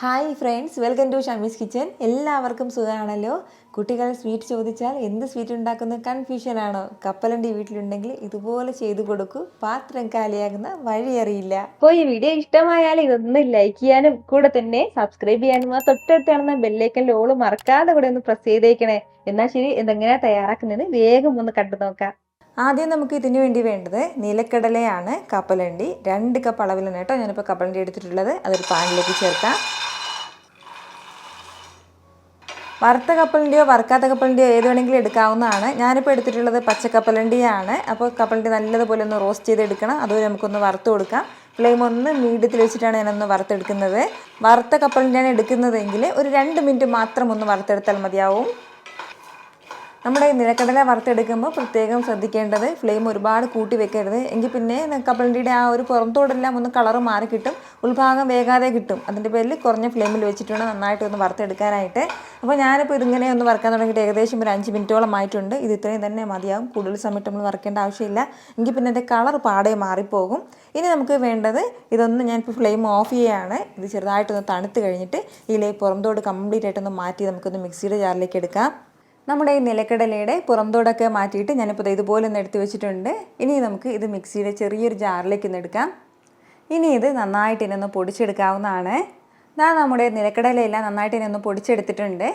Hi friends, welcome to Shamees kitchen. എല്ലാവർക്കും സുഖമാണല്ലോ. കുട്ടികൾ സ്വീറ്റ് ചോദിച്ചാൽ എന്ത് സ്വീറ്റ് ഉണ്ടാക്കുന്ന കൺഫ്യൂഷനാണോ? കപ്പലണ്ടി വീട്ടിലുണ്ടെങ്കിൽ ഇതുപോലെ ചെയ്തു കൊടുക്കൂ. പാത്രം കാലിയാകുന്ന വഴി അറിയില്ല. അപ്പോൾ ഈ വീഡിയോ ഇഷ്ടമായാൽ ഇതൊന്ന് ലൈക്ക് ചെയ്യാനും കൂടെ തന്നെ സബ്സ്ക്രൈബ് ചെയ്യാനും ആ തൊട്ടടുത്ത് കാണുന്ന ബെല്ലൈക്കൻ്റെ ഓള് മറക്കാതെ കൂടെ ഒന്ന് പ്രസ് ചെയ്തേക്കണേ. എന്നാൽ ശരി, ഇതെങ്ങനെയാണ് തയ്യാറാക്കുന്നത് വേഗം ഒന്ന് കണ്ടു നോക്കാം. ആദ്യം നമുക്ക് ഇതിനു വേണ്ടി വേണ്ടത് നിലക്കടലയാണ്. കപ്പലണ്ടി 2 കപ്പ് അളവിലാണ് കേട്ടോ ഞാനിപ്പോൾ കപ്പലണ്ടി എടുത്തിട്ടുള്ളത്. അതൊരു പാനിലേക്ക് ചേർക്കാം. വറുത്ത കപ്പലണ്ടിയോ വറുക്കാത്ത കപ്പലണ്ടിയോ ഏത് വേണമെങ്കിലും എടുക്കാവുന്നതാണ്. ഞാനിപ്പോൾ എടുത്തിട്ടുള്ളത് പച്ചക്കപ്പലണ്ടിയാണ്. അപ്പോൾ കപ്പലണ്ടി നല്ലതുപോലെ ഒന്ന് റോസ്റ്റ് ചെയ്തെടുക്കണം. അതുപോലെ നമുക്കൊന്ന് വറുത്ത് കൊടുക്കാം. ഫ്ലെയിം ഒന്ന് മീഡിയത്തിൽ വെച്ചിട്ടാണ് ഞാനൊന്ന് വറുത്തെടുക്കുന്നത്. വറുത്ത കപ്പലണ്ടിയാണ് എടുക്കുന്നതെങ്കിൽ ഒരു 2 മിനിറ്റ് മാത്രം ഒന്ന് വറുത്തെടുത്താൽ മതിയാവും. നമ്മുടെ നിലക്കടല വറുത്തെടുക്കുമ്പോൾ പ്രത്യേകം ശ്രദ്ധിക്കേണ്ടത് ഫ്ലെയിം ഒരുപാട് കൂട്ടി വെക്കരുത്. എങ്കിൽ പിന്നെ കപ്പലണ്ടിയുടെ ആ ഒരു പുറത്തോടെല്ലാം ഒന്ന് കളറ് മാറി കിട്ടും, ഉൾഭാഗം വേഗാതെ കിട്ടും. അതിൻ്റെ പേരിൽ കുറഞ്ഞ ഫ്ലെയിമിൽ വെച്ചിട്ടുണ്ട് നന്നായിട്ട് ഒന്ന് വറുത്തെടുക്കാനായിട്ട്. അപ്പോൾ ഞാനിപ്പോൾ ഇതിങ്ങനെ ഒന്ന് വറുക്കാൻ തുടങ്ങിയിട്ട് ഏകദേശം ഒരു 5 മിനിറ്റോളം ആയിട്ടുണ്ട്. ഇത് ഇത്രയും തന്നെ മതിയാവും. കൂടുതൽ സമയത്ത് നമ്മൾ വറുക്കേണ്ട ആവശ്യമില്ല. എങ്കിൽ പിന്നെ അതിൻ്റെ കളർ പാടെ മാറിപ്പോകും. ഇനി നമുക്ക് വേണ്ടത് ഇതൊന്ന് ഞാനിപ്പോൾ ഫ്ലെയിം ഓഫ് ചെയ്യുകയാണ്. ഇത് ചെറുതായിട്ടൊന്ന് തണുത്ത് കഴിഞ്ഞിട്ട് ഇതിലെ പുറന്തോട് കംപ്ലീറ്റ് ആയിട്ടൊന്ന് മാറ്റി നമുക്കൊന്ന് മിക്സിയുടെ ജാറിലേക്ക് എടുക്കാം. നമ്മുടെ ഈ നിലക്കടലയുടെ പുറന്തോടൊക്കെ മാറ്റിയിട്ട് ഞാനിപ്പോൾ ഇതുപോലെ ഒന്ന് എടുത്ത് വെച്ചിട്ടുണ്ട്. ഇനി നമുക്ക് ഇത് മിക്സിയുടെ ചെറിയൊരു ജാറിലേക്ക് ഒന്ന് എടുക്കാം. ഇനി ഇത് നന്നായിട്ട് ഇതിനൊന്ന് പൊടിച്ചെടുക്കാവുന്നതാണ്. നമ്മുടെ നിലക്കടലയെല്ലാം നന്നായിട്ട് ഇതിനൊന്ന് പൊടിച്ചെടുത്തിട്ടുണ്ട്.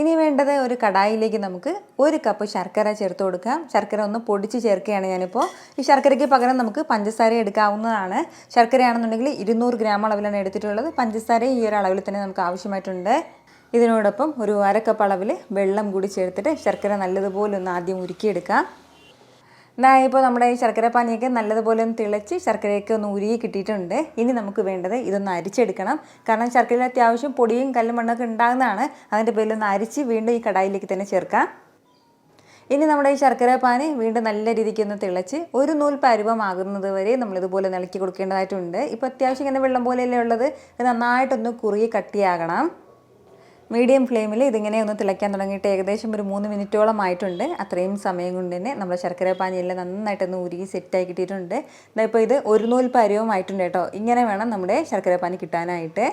ഇനി വേണ്ടത് ഒരു കടായിലേക്ക് നമുക്ക് 1 കപ്പ് ശർക്കര ചേർത്ത് കൊടുക്കാം. ശർക്കര ഒന്ന് പൊടിച്ച് ചേർക്കുകയാണ് ഞാനിപ്പോൾ. ഈ ശർക്കരയ്ക്ക് പകരം നമുക്ക് പഞ്ചസാര എടുക്കാവുന്നതാണ്. ശർക്കരയാണെന്നുണ്ടെങ്കിൽ 200 ഗ്രാം അളവിലാണ് എടുത്തിട്ടുള്ളത്. പഞ്ചസാര ഈ ഒരു അളവിൽ തന്നെ നമുക്ക് ആവശ്യമായിട്ടുണ്ട്. ഇതിനോടൊപ്പം ഒരു 1/2 കപ്പ് അളവിൽ വെള്ളം കൂടി ചേർത്തിട്ട് ശർക്കര നല്ലതുപോലെ ഒന്ന് ആദ്യം ഉരുക്കിയെടുക്കാം. ഇപ്പോൾ നമ്മുടെ ഈ ശർക്കര പാനിയൊക്കെ നല്ലതുപോലെ ഒന്ന് തിളച്ച് ശർക്കരയൊക്കെ ഒന്ന് ഉരുകി കിട്ടിയിട്ടുണ്ട്. ഇനി നമുക്ക് വേണ്ടത് ഇതൊന്ന് അരിച്ചെടുക്കണം. കാരണം ശർക്കരയിൽ അത്യാവശ്യം പൊടിയും കല്ലും മണ്ണൊക്കെ ഉണ്ടാകുന്നതാണ്. അതിൻ്റെ പേരിലൊന്ന് അരിച്ച് വീണ്ടും ഈ കടായിലേക്ക് തന്നെ ചേർക്കാം. ഇനി നമ്മുടെ ഈ ശർക്കര പാനി വീണ്ടും നല്ല രീതിക്ക് ഒന്ന് തിളച്ച് ഒരു നൂൽ പരുവമാകുന്നത് വരെ നമ്മളിതുപോലെ ഇളക്കി കൊടുക്കേണ്ടതായിട്ടുണ്ട്. ഇപ്പോൾ അത്യാവശ്യം ഇങ്ങനെ വെള്ളം പോലെയല്ലേ ഉള്ളത്. ഇത് നന്നായിട്ടൊന്ന് കുറുകി കട്ടിയാകണം. മീഡിയം ഫ്ലെയിമിൽ ഇതിങ്ങനെ ഒന്ന് തിളയ്ക്കാൻ തുടങ്ങിയിട്ട് ഏകദേശം ഒരു 3 മിനിറ്റോളം ആയിട്ടുണ്ട്. അത്രയും സമയം കൊണ്ട് തന്നെ നമ്മുടെ ശർക്കര പാനിയെല്ലാം നന്നായിട്ടൊന്ന് ഉരുകി സെറ്റായി കിട്ടിയിട്ടുണ്ട്. ഇപ്പോൾ ഇത് ഒരു നൂൽ പരുവമായിട്ടുണ്ട് കേട്ടോ. ഇങ്ങനെ വേണം നമ്മുടെ ശർക്കര പാനി കിട്ടാനായിട്ട്.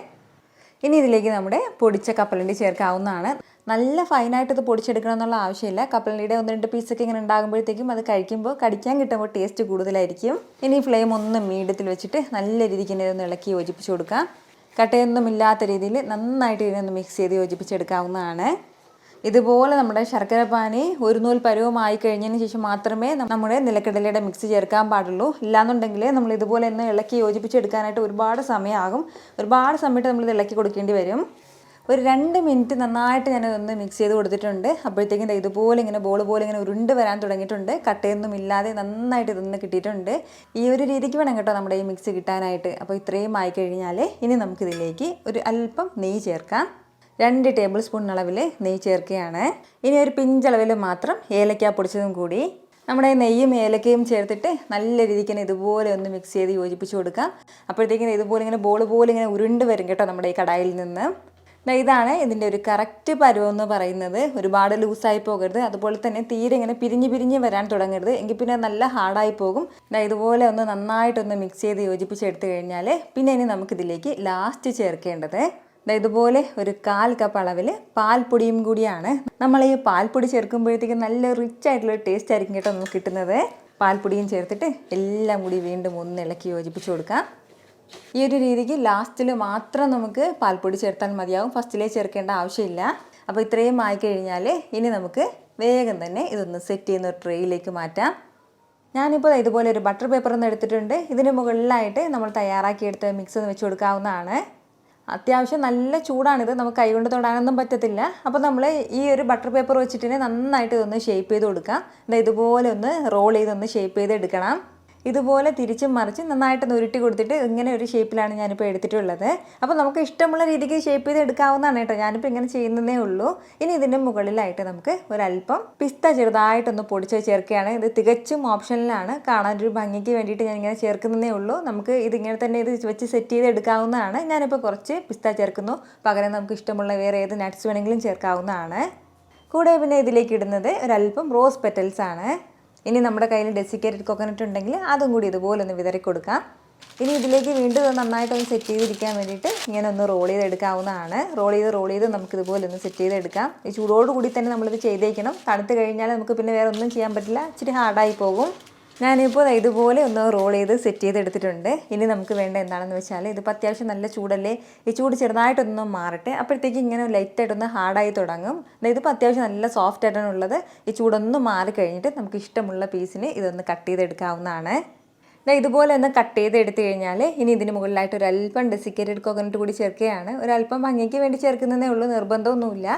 ഇനി ഇതിലേക്ക് നമ്മുടെ പൊടിച്ച കപ്പലണ്ടി ചേർക്കാവുന്നതാണ്. നല്ല ഫൈനായിട്ട് ഇത് പൊടിച്ചെടുക്കണം എന്നുള്ള ആവശ്യമില്ല. കപ്പലണ്ടിയുടെ 1-2 പീസൊക്കെ ഇങ്ങനെ ഉണ്ടാകുമ്പോഴത്തേക്കും അത് കഴിക്കുമ്പോൾ കടിക്കാൻ കിട്ടുമ്പോൾ ടേസ്റ്റ് കൂടുതലായിരിക്കും. ഇനി ഫ്ലെയിം ഒന്ന് മീഡിയത്തിൽ വെച്ചിട്ട് നല്ല രീതിക്ക് തന്നെ ഒന്ന് ഇളക്കി യോജിപ്പിച്ച് കൊടുക്കാം. കട്ടയൊന്നുമില്ലാത്ത രീതിയിൽ നന്നായിട്ട് ഇതിനൊന്ന് മിക്സ് ചെയ്ത് യോജിപ്പിച്ചെടുക്കാവുന്നതാണ്. ഇതുപോലെ നമ്മുടെ ശർക്കര പാനി ഒരു നൂൽ പരുവമായി കഴിഞ്ഞതിന് ശേഷം മാത്രമേ നമ്മുടെ നിലക്കടലയുടെ മിക്സ് ചേർക്കാൻ പാടുള്ളൂ. ഇല്ലാന്നുണ്ടെങ്കിൽ നമ്മൾ ഇതുപോലെ ഒന്ന് ഇളക്കി യോജിപ്പിച്ചെടുക്കാനായിട്ട് ഒരുപാട് സമയമാകും. ഒരുപാട് സമയത്ത് നമ്മളിത് ഇളക്കി കൊടുക്കേണ്ടി വരും. ഒരു 2 മിനിറ്റ് നന്നായിട്ട് ഞാനതൊന്ന് മിക്സ് ചെയ്ത് കൊടുത്തിട്ടുണ്ട്. അപ്പോഴത്തേക്കും ഇതുപോലെ ഇങ്ങനെ ബോൾ പോലെ ഇങ്ങനെ ഉരുണ്ട് വരാൻ തുടങ്ങിയിട്ടുണ്ട്. കട്ടയൊന്നും ഇല്ലാതെ നന്നായിട്ട് ഇതൊന്ന് കിട്ടിയിട്ടുണ്ട്. ഈ ഒരു രീതിക്ക് വേണം കേട്ടോ നമ്മുടെ ഈ മിക്സ് കിട്ടാനായിട്ട്. അപ്പോൾ ഇത്രയും ആയിക്കഴിഞ്ഞാൽ ഇനി നമുക്കിതിലേക്ക് ഒരു അല്പം നെയ്യ് ചേർക്കാം. 2 ടേബിൾ സ്പൂൺ അളവിൽ നെയ്യ് ചേർക്കുകയാണ്. ഇനി ഒരു പിഞ്ചളവിൽ മാത്രം ഏലക്ക പൊടിച്ചതും കൂടി നമ്മുടെ നെയ്യും ഏലക്കയും ചേർത്തിട്ട് നല്ല രീതിക്ക് ഇതുപോലെ ഒന്ന് മിക്സ് ചെയ്ത് യോജിപ്പിച്ച് കൊടുക്കാം. അപ്പോഴത്തേക്കും ഇതുപോലെ ഇങ്ങനെ ബോൾ പോലെ ഇങ്ങനെ ഉരുണ്ട് വരും കേട്ടോ നമ്മുടെ ഈ കടായിൽ നിന്ന്. ഇതാണ് ഇതിൻ്റെ ഒരു കറക്റ്റ് പരുവം എന്ന് പറയുന്നത്. ഒരുപാട് ലൂസായി പോകരുത്, അതുപോലെ തന്നെ തീരെ ഇങ്ങനെ പിരിഞ്ഞ് വരാൻ തുടങ്ങരുത്. എങ്കിൽ പിന്നെ നല്ല ഹാർഡായി പോകും. ഇതുപോലെ ഒന്ന് നന്നായിട്ടൊന്ന് മിക്സ് ചെയ്ത് യോജിപ്പിച്ചെടുത്ത് കഴിഞ്ഞാൽ പിന്നെ ഇനി നമുക്കിതിലേക്ക് ലാസ്റ്റ് ചേർക്കേണ്ടത് ഇതുപോലെ ഒരു 1/4 കപ്പ് അളവിൽ പാൽപ്പൊടിയും കൂടിയാണ്. നമ്മൾ ഈ പാൽപ്പൊടി ചേർക്കുമ്പോഴത്തേക്കും നല്ല റിച്ച് ആയിട്ടുള്ള ടേസ്റ്റ് ആയിരിക്കും കേട്ടോ നമുക്ക് കിട്ടുന്നത്. പാൽപ്പൊടിയും ചേർത്തിട്ട് എല്ലാം കൂടി വീണ്ടും ഒന്ന് ഇളക്കി യോജിപ്പിച്ച് കൊടുക്കാം. ഈ ഒരു രീതിക്ക് ലാസ്റ്റിൽ മാത്രം നമുക്ക് പാൽപ്പൊടി ചേർത്താൽ മതിയാവും. ഫസ്റ്റിലേ ചേർക്കേണ്ട ആവശ്യമില്ല. അപ്പോൾ ഇത്രയും ആയിക്കഴിഞ്ഞാൽ ഇനി നമുക്ക് വേഗം തന്നെ ഇതൊന്ന് സെറ്റ് ചെയ്യുന്ന ഒരു ട്രേയിലേക്ക് മാറ്റാം. ഞാനിപ്പോൾ ഇതുപോലെ ഒരു ബട്ടർ പേപ്പർ ഒന്ന് എടുത്തിട്ടുണ്ട്. ഇതിന് മുകളിലായിട്ട് നമ്മൾ തയ്യാറാക്കിയെടുത്ത മിക്സ് ഒന്ന് വെച്ച് കൊടുക്കാവുന്നതാണ്. അത്യാവശ്യം നല്ല ചൂടാണിത്, നമുക്ക് കൈകൊണ്ട് തൊടാനൊന്നും പറ്റത്തില്ല. അപ്പോൾ നമ്മൾ ഈ ഒരു ബട്ടർ പേപ്പർ വെച്ചിട്ട് നന്നായിട്ട് ഇതൊന്ന് ഷേപ്പ് ചെയ്ത് കൊടുക്കാം. ഇതുപോലെ ഒന്ന് റോൾ ചെയ്തൊന്ന് ഷേപ്പ് ചെയ്ത് എടുക്കണം. ഇതുപോലെ തിരിച്ചും മറിച്ച് നന്നായിട്ടൊന്ന് ഉരുട്ടി കൊടുത്തിട്ട് ഇങ്ങനെ ഒരു ഷേപ്പിലാണ് ഞാനിപ്പോൾ എടുത്തിട്ടുള്ളത്. അപ്പോൾ നമുക്ക് ഇഷ്ടമുള്ള രീതിക്ക് ഷേപ്പ് ചെയ്ത് എടുക്കാവുന്നതാണ് കേട്ടോ. ഞാനിപ്പോൾ ഇങ്ങനെ ചെയ്യുന്നതേ ഉള്ളൂ. ഇനി ഇതിൻ്റെ മുകളിലായിട്ട് നമുക്ക് ഒരല്പം പിസ്ത ചെറുതായിട്ടൊന്ന് പൊടിച്ച് ചേർക്കുകയാണ്. ഇത് തികച്ചും ഓപ്ഷനിലാണ്. കാണാനൊരു ഭംഗിക്ക് വേണ്ടിയിട്ട് ഞാനിങ്ങനെ ചേർക്കുന്നതേ ഉള്ളൂ. നമുക്ക് ഇതിങ്ങനെ തന്നെ ഇത് വെച്ച് സെറ്റ് ചെയ്ത് എടുക്കാവുന്നതാണ്. ഞാനിപ്പോൾ കുറച്ച് പിസ്ത ചേർക്കുന്നു. പകരം നമുക്ക് ഇഷ്ടമുള്ള വേറെ ഏത് നട്ട്സ് വേണമെങ്കിലും ചേർക്കാവുന്നതാണ്. കൂടെ പിന്നെ ഇതിലേക്ക് ഇടുന്നത് ഒരല്പം റോസ് പെറ്റൽസ് ആണ്. ഇനി നമ്മുടെ കയ്യിൽ ഡെസിക്കേറ്റഡ് കോക്കനട്ട് ഉണ്ടെങ്കിൽ അതും കൂടി ഇതുപോലെ ഒന്ന് വിതറി കൊടുക്കാം. ഇനി ഇതിലേക്ക് വീണ്ടും ഇത് നന്നായിട്ടൊന്ന് സെറ്റ് ചെയ്തിരിക്കാൻ വേണ്ടിയിട്ട് ഇങ്ങനെ ഒന്ന് റോൾ ചെയ്തെടുക്കാവുന്നതാണ്. റോൾ ചെയ്ത് നമുക്കിതുപോലെ ഒന്ന് സെറ്റ് ചെയ്തെടുക്കാം. ഈ ചൂടോടുകൂടി തന്നെ നമ്മളിത് ചെയ്തേക്കണം. തണുത്ത് കഴിഞ്ഞാൽ നമുക്ക് പിന്നെ വേറെ ഒന്നും ചെയ്യാൻ പറ്റില്ല, ഇച്ചിരി ഹാർഡായി പോകും. ഞാനിപ്പോൾ ഇതുപോലെ ഒന്ന് റോൾ ചെയ്ത് സെറ്റ് ചെയ്തെടുത്തിട്ടുണ്ട്. ഇനി നമുക്ക് വേണ്ട എന്താണെന്ന് വെച്ചാൽ, ഇതിപ്പോൾ അത്യാവശ്യം നല്ല ചൂടല്ലേ, ഈ ചൂട് ചെറുതായിട്ടൊന്ന് മാറട്ടെ. അപ്പോഴത്തേക്ക് ഇങ്ങനെ ലൈറ്റായിട്ടൊന്ന് ഹാർഡായി തുടങ്ങും. ഇതിപ്പോൾ അത്യാവശ്യം നല്ല സോഫ്റ്റ് ആയിട്ടാണ് ഉള്ളത്. ഈ ചൂടൊന്ന് മാറി കഴിഞ്ഞിട്ട് നമുക്ക് ഇഷ്ടമുള്ള പീസിന് ഇതൊന്ന് കട്ട് ചെയ്തെടുക്കാവുന്നതാണ്. ഇതുപോലെ ഒന്ന് കട്ട് ചെയ്ത് എടുത്തു കഴിഞ്ഞാൽ ഇനി ഇതിന് മുകളിലായിട്ട് ഒരല്പം ഡെസിക്കേറ്റഡ് കോക്കനട്ട് കൂടി ചേർക്കുകയാണ്. ഒരല്പം ഭംഗിക്ക് വേണ്ടി ചേർക്കുന്നതേ ഉള്ളൂ, നിർബന്ധമൊന്നുമില്ല.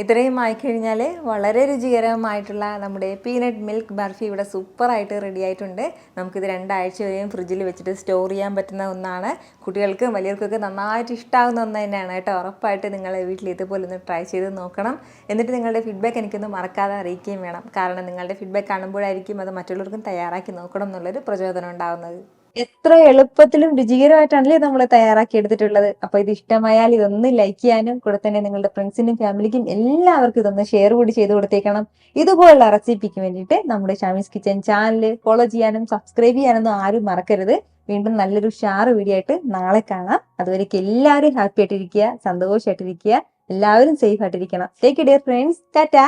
ഇത്രയും ആയിക്കഴിഞ്ഞാൽ വളരെ രുചികരമായിട്ടുള്ള നമ്മുടെ പീനട്ട് മിൽക്ക് ബർഫി ഇവിടെ സൂപ്പറായിട്ട് റെഡി ആയിട്ടുണ്ട്. നമുക്കിത് 2 ആഴ്ച വരെയും ഫ്രിഡ്ജിൽ വെച്ചിട്ട് സ്റ്റോർ ചെയ്യാൻ പറ്റുന്ന ഒന്നാണ്. കുട്ടികൾക്കും വലിയവർക്കൊക്കെ നന്നായിട്ട് ഇഷ്ടമാകുന്ന ഒന്ന് തന്നെയാണ് കേട്ടോ. ഉറപ്പായിട്ട് നിങ്ങൾ വീട്ടിൽ ഇതുപോലെ ഒന്ന് ട്രൈ ചെയ്ത് നോക്കണം. എന്നിട്ട് നിങ്ങളുടെ ഫീഡ്ബാക്ക് എനിക്കൊന്ന് മറക്കാതെ അറിയിക്കുകയും വേണം. കാരണം നിങ്ങളുടെ ഫീഡ്ബാക്ക് കാണുമ്പോഴായിരിക്കും അത് മറ്റുള്ളവർക്കും തയ്യാറാക്കി നോക്കണം എന്നുള്ളൊരു പ്രചോദനം ഉണ്ടാകുന്നത്. എത്ര എളുപ്പത്തിലും രുചികരമായിട്ടാണല്ലേ നമ്മൾ തയ്യാറാക്കി എടുത്തിട്ടുള്ളത്. അപ്പൊ ഇത് ഇഷ്ടമായാൽ ഇതൊന്ന് ലൈക്ക് ചെയ്യാനും കൂടെ തന്നെ നിങ്ങളുടെ ഫ്രണ്ട്സിനും ഫാമിലിക്കും എല്ലാവർക്കും ഇതൊന്ന് ഷെയർ കൂടി ചെയ്ത് കൊടുത്തേക്കണം. ഇതുപോലുള്ള റെസിപ്പിക്ക് വേണ്ടിയിട്ട് നമ്മുടെ ഷാമീസ് കിച്ചൻ ചാനൽ ഫോളോ ചെയ്യാനും സബ്സ്ക്രൈബ് ചെയ്യാനൊന്നും ആരും മറക്കരുത്. വീണ്ടും നല്ലൊരു ഷാറ് വീഡിയോ ആയിട്ട് നാളെ കാണാം. അതുവരേക്കും എല്ലാവരും ഹാപ്പി ആയിട്ടിരിക്കുക, സന്തോഷമായിട്ടിരിക്കുക, എല്ലാവരും സേഫ് ആയിട്ടിരിക്കണം. Take care friends. ടാറ്റാ.